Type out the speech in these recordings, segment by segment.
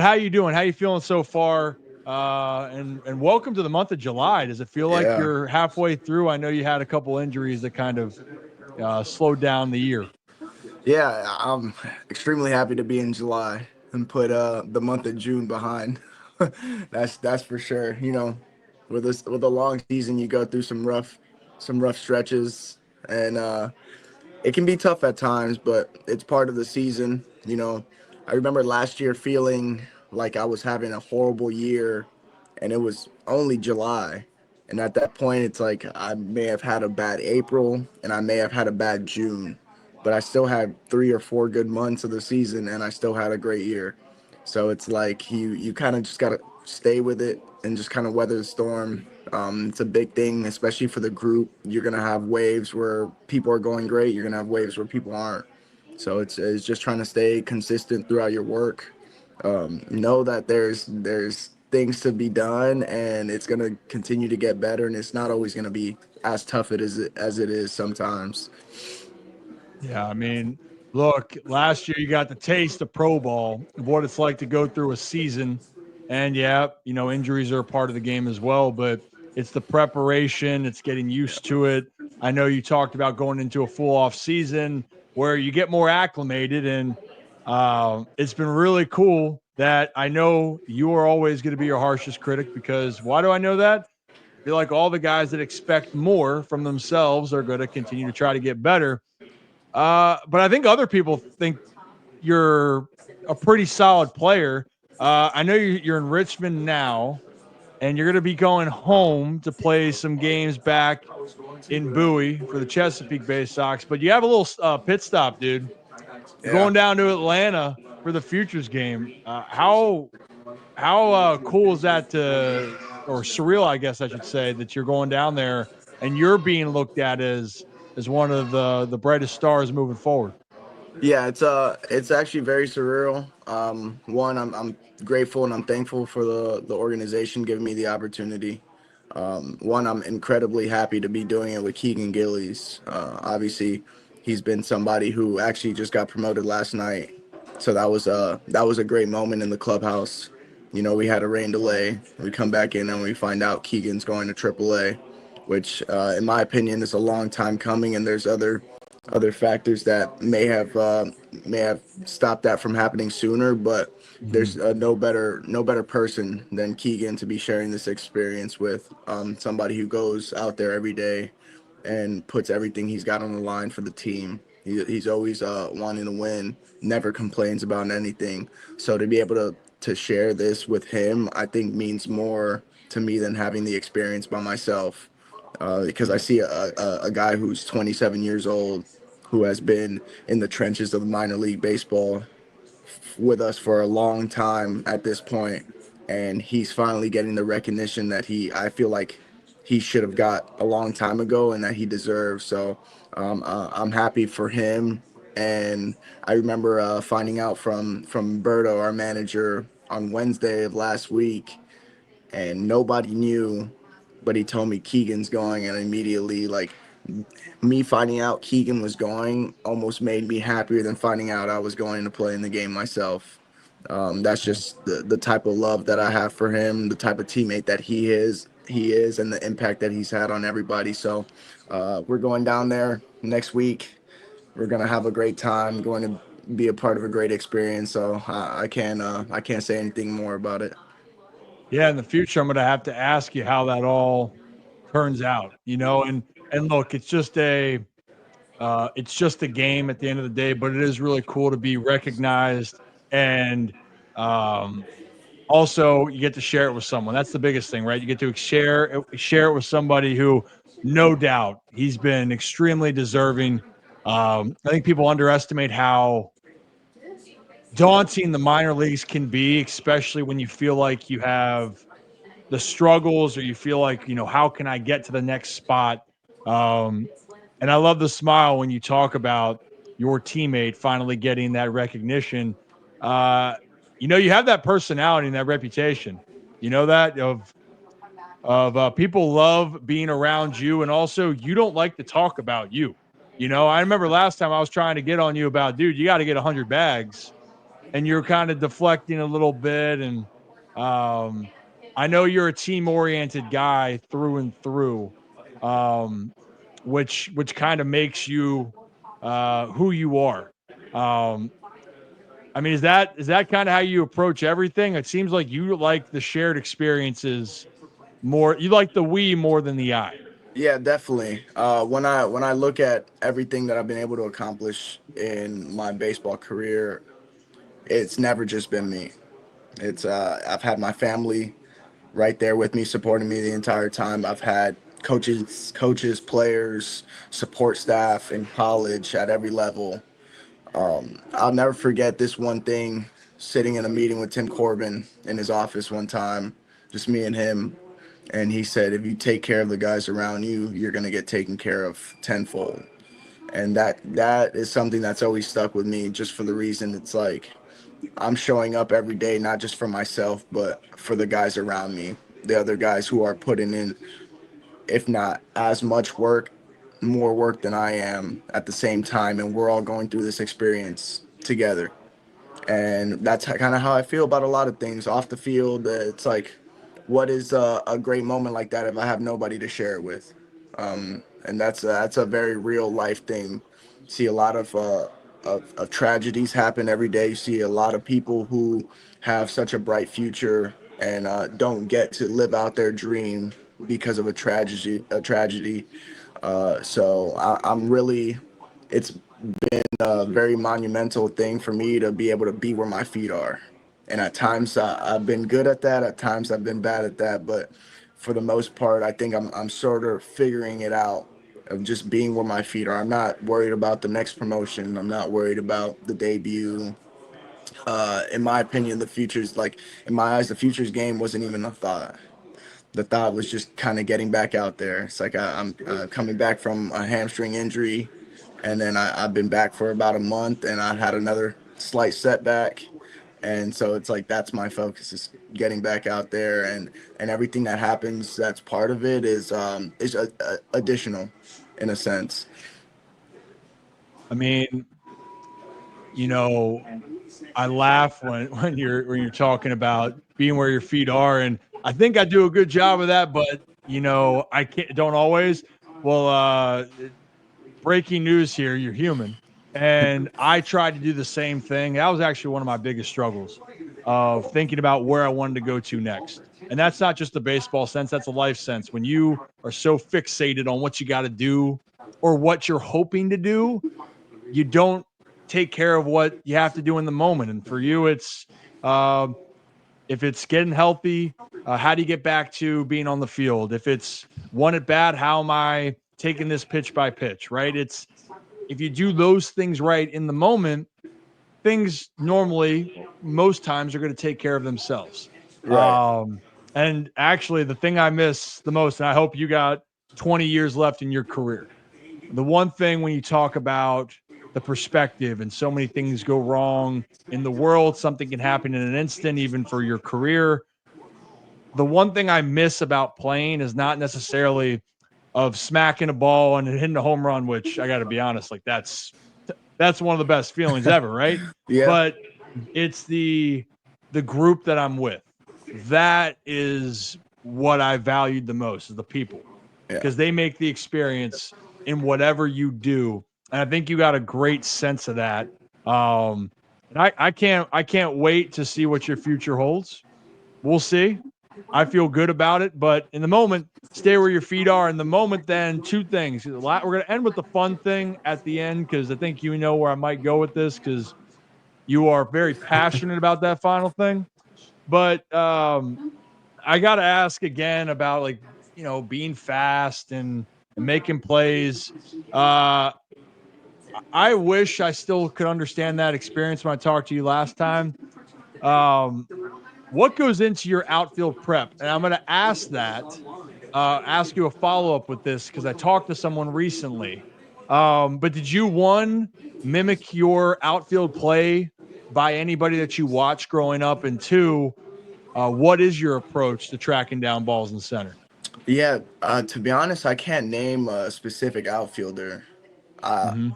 How you doing? How you feeling so far? And welcome to the month of July. Does it feel like Yeah, you're halfway through? I know you had a couple injuries that kind of slowed down the year. yeah. I'm extremely happy to be in July and put the month of June behind. That's for sure. With a long season, you go through some rough stretches, and it can be tough at times, but it's part of the season. I remember last year feeling like I was having a horrible year, and it was only July. And at that point, it's like I may have had a bad April and I may have had a bad June, but I still had 3 or 4 good months of the season and I still had a great year. So it's like you kind of just got to stay with it and just kind of weather the storm. It's a big thing, especially for the group. You're going to have waves where people are going great, you're going to have waves where people aren't. So it's just trying to stay consistent throughout your work. Know that there's things to be done, and it's gonna continue to get better, and it's not always gonna be as tough as it is sometimes. Yeah, I mean, look, last year you got the taste of pro ball of what it's like to go through a season. And yeah, injuries are a part of the game as well, but it's the preparation, it's getting used to it. I know you talked about going into a full off season where you get more acclimated, and it's been really cool that I know you are always going to be your harshest critic because why do I know that? I feel like all the guys that expect more from themselves are going to continue to try to get better. But I think other people think you're a pretty solid player. I know you're in Richmond now, and you're going to be going home to play some games back in Bowie for the Chesapeake Bay Sox. But you have a little pit stop, dude. You're Yeah. going down to Atlanta for the Futures game. How cool is that to, or surreal, I guess I should say, that you're going down there and you're being looked at as one of the brightest stars moving forward. Yeah, it's actually very surreal. One, I'm grateful and I'm thankful for the organization giving me the opportunity. One, I'm incredibly happy to be doing it with Keegan Gillies. Obviously, he's been somebody who actually just got promoted last night, so that was a great moment in the clubhouse. We had a rain delay. We come back in and we find out Keegan's going to AAA, which, in my opinion, is a long time coming. And there's other factors that may have stopped that from happening sooner. But Mhm. there's no better person than Keegan to be sharing this experience with, somebody who goes out there every day and puts everything he's got on the line for the team. He's always wanting to win, never complains about anything. So to be able to share this with him, I think means more to me than having the experience by myself. Because I see a guy who's 27 years old, who has been in the trenches of minor league baseball with us for a long time at this point, and he's finally getting the recognition that I feel like he should have got a long time ago and that he deserves. So I'm happy for him. And I remember finding out from Berto, our manager, on Wednesday of last week, and nobody knew, but he told me Keegan's going, and immediately, like, me finding out Keegan was going almost made me happier than finding out I was going to play in the game myself. That's just the type of love that I have for him, the type of teammate that he is, and the impact that he's had on everybody. So we're going down there next week. We're gonna have a great time. Going to be a part of a great experience. So I can't say anything more about it. Yeah, in the future, I'm going to have to ask you how that all turns out. And look, it's just a game at the end of the day, but it is really cool to be recognized and um, also you get to share it with someone. That's the biggest thing, right? You get to share it with somebody who, no doubt, he's been extremely deserving. I think people underestimate how daunting the minor leagues can be, especially when you feel like you have the struggles or you feel like, how can I get to the next spot? Um, and I love the smile when you talk about your teammate finally getting that recognition. Uh, you have that personality and that reputation. You know that of people love being around you, and also you don't like to talk about you. I remember last time I was trying to get on you about, dude, you got to get 100 bags. and you're kind of deflecting a little bit. And um, I know you're a team-oriented guy through and through, um, which kind of makes you who you are. Um, I mean, is that kind of how you approach everything? It seems like you like the shared experiences more. You like the we more than the I. Yeah, definitely. When I look at everything that I've been able to accomplish in my baseball career, it's never just been me. It's I've had my family right there with me, supporting me the entire time. I've had players, support staff in college at every level. I'll never forget this one thing, sitting in a meeting with Tim Corbin in his office one time, just me and him. And he said, if you take care of the guys around you, you're going to get taken care of tenfold. And that is something that's always stuck with me, just for the reason it's like I'm showing up every day, not just for myself, but for the guys around me, the other guys who are putting in, if not as much work, more work than I am at the same time. And we're all going through this experience together. And that's kind of how I feel about a lot of things off the field. It's like, what is a great moment like that if I have nobody to share it with? And that's a very real life thing. See a lot of tragedies happen every day. You see a lot of people who have such a bright future and don't get to live out their dream because of a tragedy. I'm really, it's been a very monumental thing for me to be able to be where my feet are. And at times I've been good at that. At times I've been bad at that. But for the most part, I think I'm sort of figuring it out of just being where my feet are. I'm not worried about the next promotion. I'm not worried about the debut. In my opinion, the future's like, in my eyes, the future's game wasn't even a thought. The thought was just kind of getting back out there. It's like I'm coming back from a hamstring injury, and then I've been back for about a month, and I had another slight setback, and so it's like that's my focus is getting back out there, and everything that happens that's part of it is additional, in a sense. I mean, you know, I laugh when you're talking about being where your feet are, and I think I do a good job of that. But I can't don't always. Well, breaking news here: you're human, and I tried to do the same thing. That was actually one of my biggest struggles of thinking about where I wanted to go to next. And that's not just a baseball sense; that's a life sense. When you are so fixated on what you got to do or what you're hoping to do, you don't take care of what you have to do in the moment. And for you, it's um, if it's getting healthy, how do you get back to being on the field? If it's one at bat, how am I taking this pitch by pitch? Right? It's if you do those things right in the moment, things normally most times are going to take care of themselves. Right. Um, and actually, the thing I miss the most, and I hope you got 20 years left in your career, the one thing when you talk about the perspective and so many things go wrong in the world, something can happen in an instant, even for your career. The one thing I miss about playing is not necessarily of smacking a ball and hitting a home run, which I got to be honest, like that's one of the best feelings ever, right? Yeah. But it's the group that I'm with. That is what I valued the most is the people Yeah. because they make the experience in whatever you do. And I think you got a great sense of that. And I can't wait to see what your future holds. We'll see. I feel good about it, but in the moment, stay where your feet are. In the moment, then two things. We're going to end with the fun thing at the end because I think you know where I might go with this because you are very passionate about that final thing. But I got to ask again about being fast and making plays. I wish I still could understand that experience when I talked to you last time. Um, what goes into your outfield prep? And I'm going to ask you a follow up with this because I talked to someone recently. But did you mimic your outfield play by anybody that you watched growing up? And two, what is your approach to tracking down balls in center? Yeah. To be honest, I can't name a specific outfielder. Uh, Mm-hmm.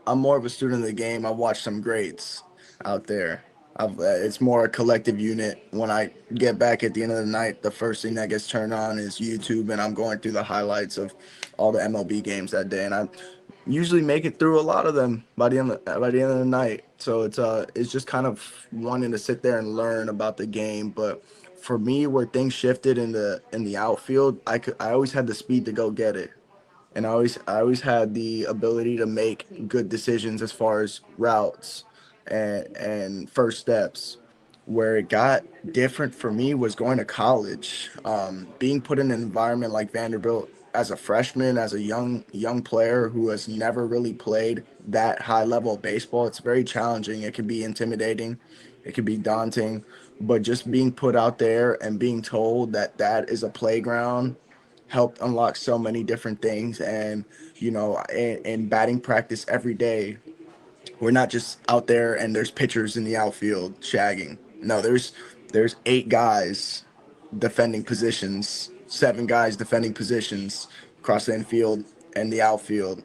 I'm more of a student of the game. I watched some greats out there. It's more a collective unit. When I get back at the end of the night, the first thing that gets turned on is YouTube, and I'm going through the highlights of all the MLB games that day, and I usually make it through a lot of them by the end of the night. So it's just kind of wanting to sit there and learn about the game. But for me, where things shifted in the outfield, I always had the speed to go get it, and I always had the ability to make good decisions as far as routes and first steps. Where it got different for me was going to college, being put in an environment like Vanderbilt as a freshman, as a young player who has never really played that high level of baseball. It's very challenging. It can be intimidating, it can be daunting, but just being put out there and being told that that is a playground helped unlock so many different things. And in batting practice every day, we're not just out there and there's pitchers in the outfield shagging. No, there's 8 guys defending positions, 7 guys defending positions across the infield and the outfield.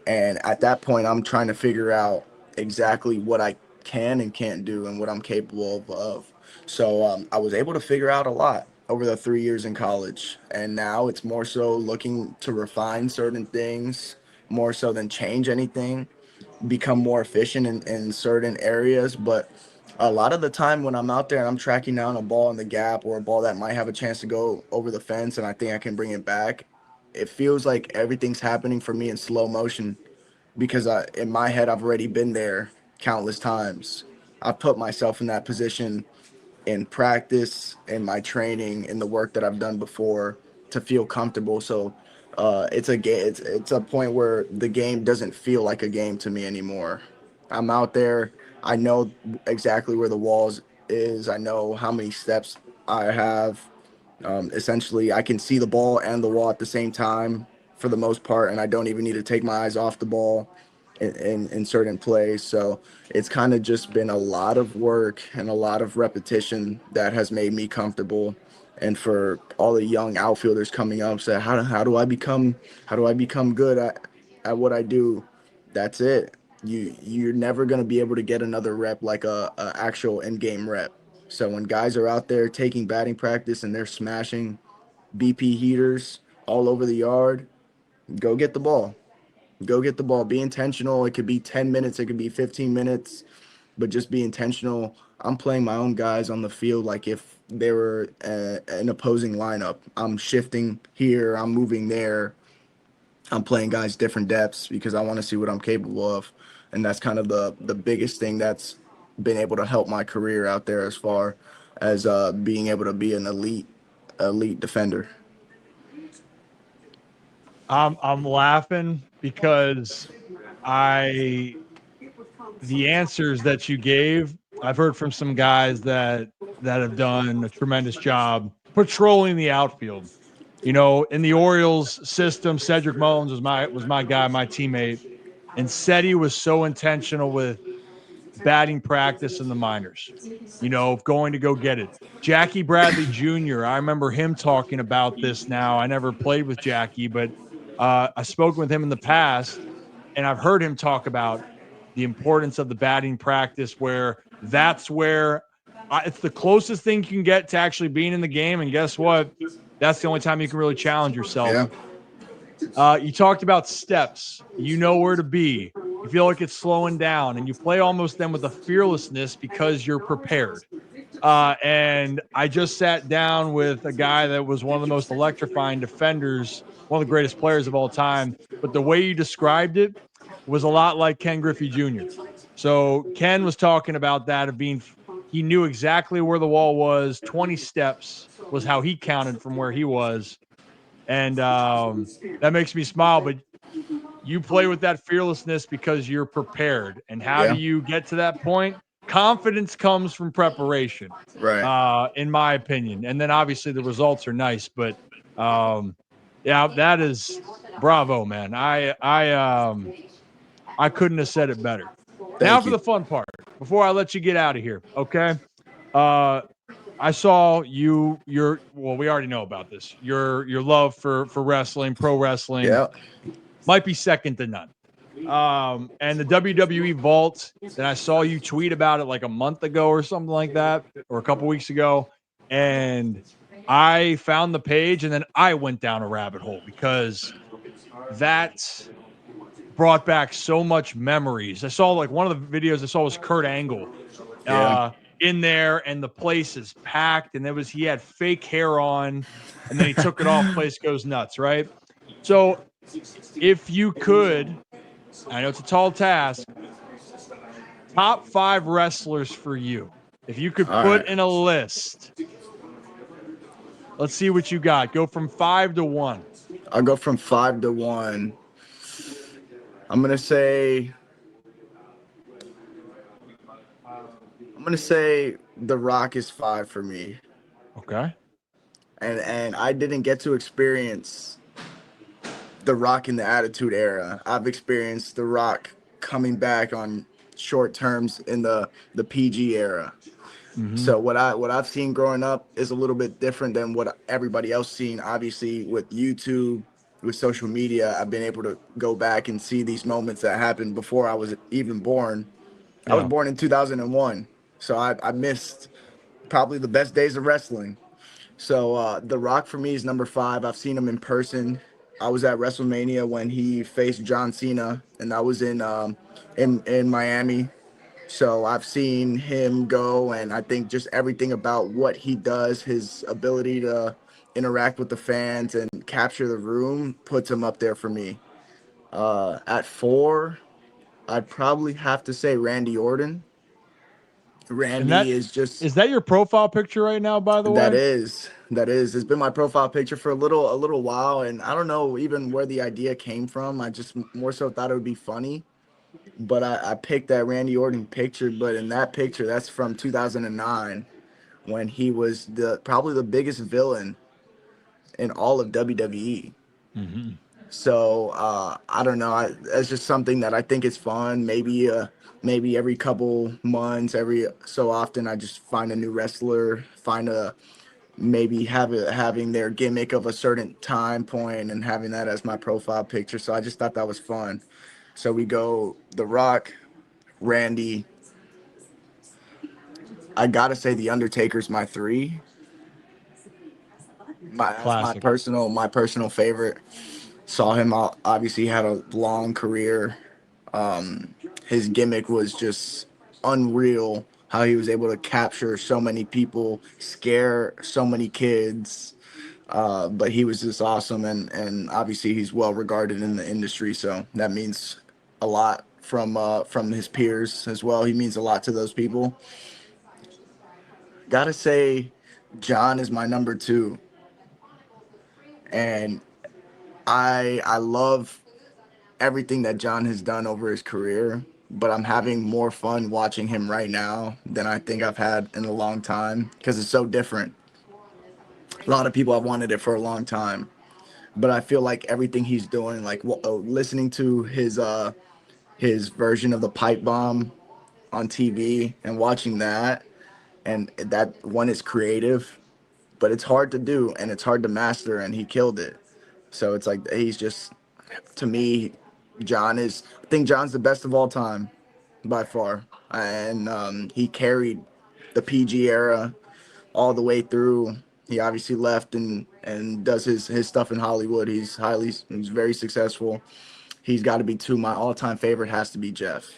And at that point, I'm trying to figure out exactly what I can and can't do and what I'm capable of. So I was able to figure out a lot over the 3 years in college. And now it's more so looking to refine certain things more so than change anything, become more efficient in certain areas. But a lot of the time when I'm out there and I'm tracking down a ball in the gap or a ball that might have a chance to go over the fence and I think I can bring it back, it feels like everything's happening for me in slow motion because in my head, I've already been there countless times. I've put myself in that position in practice, in my training, in the work that I've done before to feel comfortable. So it's a point where the game doesn't feel like a game to me anymore. I'm out there. I know exactly where the walls is. I know how many steps I have. Essentially, I can see the ball and the wall at the same time for the most part, and I don't even need to take my eyes off the ball in certain plays. So it's kind of just been a lot of work and a lot of repetition that has made me comfortable. And for all the young outfielders coming up, say, how do I become good at what I do? That's it. You're never gonna be able to get another rep like a actual in-game rep. So when guys are out there taking batting practice and they're smashing BP heaters all over the yard, go get the ball. Go get the ball. Be intentional. It could be 10 minutes, it could be 15 minutes, but just be intentional. I'm playing my own guys on the field like if they were an opposing lineup. I'm shifting here, I'm moving there. I'm playing guys different depths because I want to see what I'm capable of. And that's kind of the biggest thing that's been able to help my career out there as far as being able to be an elite defender. I'm laughing because I the answers that you gave, I've heard from some guys that have done a tremendous job patrolling the outfield. In the Orioles system, Cedric Mullins was my guy, my teammate, and said he was so intentional with batting practice in the minors, going to go get it. Jackie Bradley Jr., I remember him talking about this now. I never played with Jackie, but I spoke with him in the past, and I've heard him talk about the importance of the batting practice where that's where it's the closest thing you can get to actually being in the game. And guess what? That's the only time you can really challenge yourself. Yeah. You talked about steps. You know where to be. You feel like it's slowing down, and you play almost then with a fearlessness because you're prepared. And I just sat down with a guy that was one of the most electrifying defenders, one of the greatest players of all time. But the way you described it was a lot like Ken Griffey Jr. So Ken was talking about that of being, he knew exactly where the wall was. 20 steps was how he counted from where he was. And that makes me smile. But you play with that fearlessness because you're prepared. And how do you get to that point? Confidence comes from preparation, Right. in my opinion. And then obviously the results are nice. But yeah, that is bravo, man. I couldn't have said it better. Now for the fun part, before I let you get out of here, okay? I saw well, we already know about this. Your love for wrestling, pro wrestling, Yeah. might be second to none. And the WWE Vault, and I saw you tweet about it like a month ago or something like that, or a couple weeks ago. And I found the page and then I went down a rabbit hole because that brought back so much memories. I saw like one of the videos I saw was Kurt Angle in there, and the place is packed, and he had fake hair on, and then he took it off. Place goes nuts, right? So if you could, I know it's a tall task, top 5 wrestlers for you. If you could put in a list, let's see what you got. Go from 5 to 1. I'll go from 5 to 1. I'm gonna say The Rock is 5 for me. Okay. And I didn't get to experience The Rock in the Attitude Era. I've experienced The Rock coming back on short terms in the PG era. Mm-hmm. So what I've seen growing up is a little bit different than what everybody else seen. Obviously, with YouTube, with social media, I've been able to go back and see these moments that happened before I was even born. Yeah. I was born in 2001, so I missed probably the best days of wrestling. So The Rock for me is number 5. I've seen him in person. I was at WrestleMania when he faced John Cena, and that was in Miami. So I've seen him go, and I think just everything about what he does, his ability to interact with the fans and capture the room, puts him up there for me. At 4, I'd probably have to say Randy Orton. Randy is that your profile picture right now, by the way? That is. It's been my profile picture for a little while, and I don't know even where the idea came from. I just more so thought it would be funny. But I picked that Randy Orton picture, but in that picture, that's from 2009 when he was probably the biggest villain in all of WWE. Mm-hmm. So I don't know. That's just something that I think is fun. Maybe every couple months, every so often, I just find a new wrestler, having their gimmick of a certain time point and having that as my profile picture. So I just thought that was fun. So we go The Rock, Randy. I gotta say The Undertaker's my 3. My personal favorite. Saw him obviously had a long career. His gimmick was just unreal. How he was able to capture so many people, scare so many kids. But he was just awesome, and obviously he's well regarded in the industry. So that means a lot from his peers as well. He means a lot to those people. Gotta say, John is my number 2, and I love everything that John has done over his career. But I'm having more fun watching him right now than I think I've had in a long time because it's so different. A lot of people have wanted it for a long time, but I feel like everything he's doing, like listening to his version of the pipe bomb on TV and watching that, and that one is creative, but it's hard to do and it's hard to master, and he killed it. So it's like he's just, to me, I think John's the best of all time by far, and he carried the PG era all the way through. He obviously left and does his stuff in Hollywood. He's very successful. He's got to be 2. My all-time favorite has to be Jeff.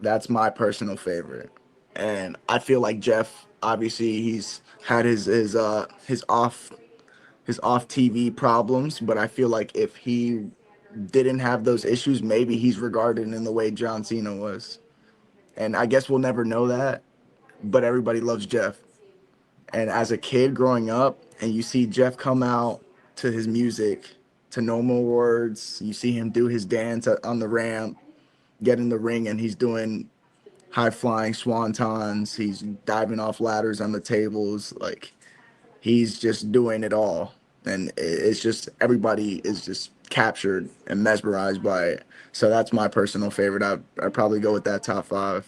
That's my personal favorite. And I feel like Jeff, obviously he's had his off TV problems, but I feel like if he didn't have those issues, maybe he's regarded in the way John Cena was. And I guess we'll never know that, but everybody loves Jeff. And as a kid growing up, and you see Jeff come out to his music, to No More Words, you see him do his dance on the ramp, get in the ring, and he's doing high-flying swantons. He's diving off ladders on the tables. Like, he's just doing it all. And it's just, everybody is just captured and mesmerized by it. So that's my personal favorite. I'd probably go with that top 5.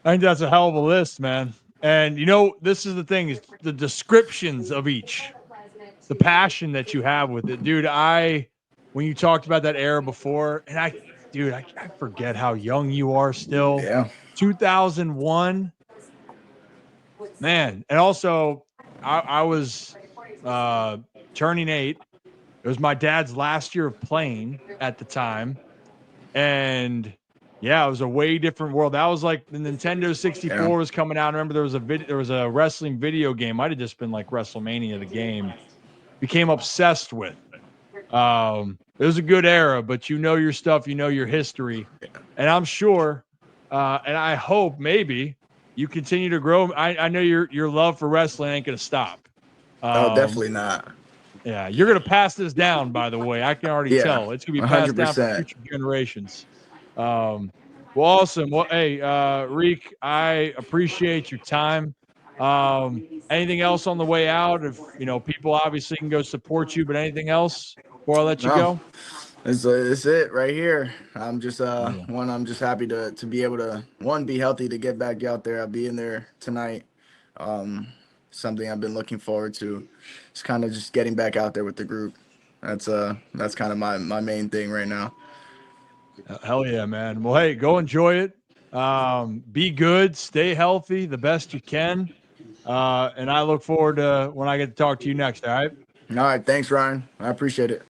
I think that's a hell of a list, man. And, this is the thing, is the descriptions of each, the passion that you have with it. Dude, when you talked about that era before, and I forget how young you are still. Yeah. 2001, man. And also, I was turning 8. It was my dad's last year of playing at the time, and yeah, it was a way different world. That was like the Nintendo 64 was coming out. I remember there was a wrestling video game. Might have just been like WrestleMania, the game. Became obsessed with. It was a good era, but you know your stuff, you know your history, and I'm sure, and I hope maybe you continue to grow. I know your love for wrestling ain't gonna stop. Oh, definitely not. Yeah, you're gonna pass this down. By the way, I can already tell it's gonna be passed down for future generations. Well, awesome. Well, hey, Reek, I appreciate your time. Anything else on the way out? If people obviously can go support you, but anything else before I let you go? It's it right here. I'm just I'm just happy to be able to be healthy, to get back out there. I'll be in there tonight. Something I've been looking forward to. It's kind of just getting back out there with the group. That's kind of my main thing right now. Hell yeah, man. Well, hey, go enjoy it. Be good, stay healthy the best you can. And I look forward to when I get to talk to you next. All right. All right. Thanks, Ryan. I appreciate it.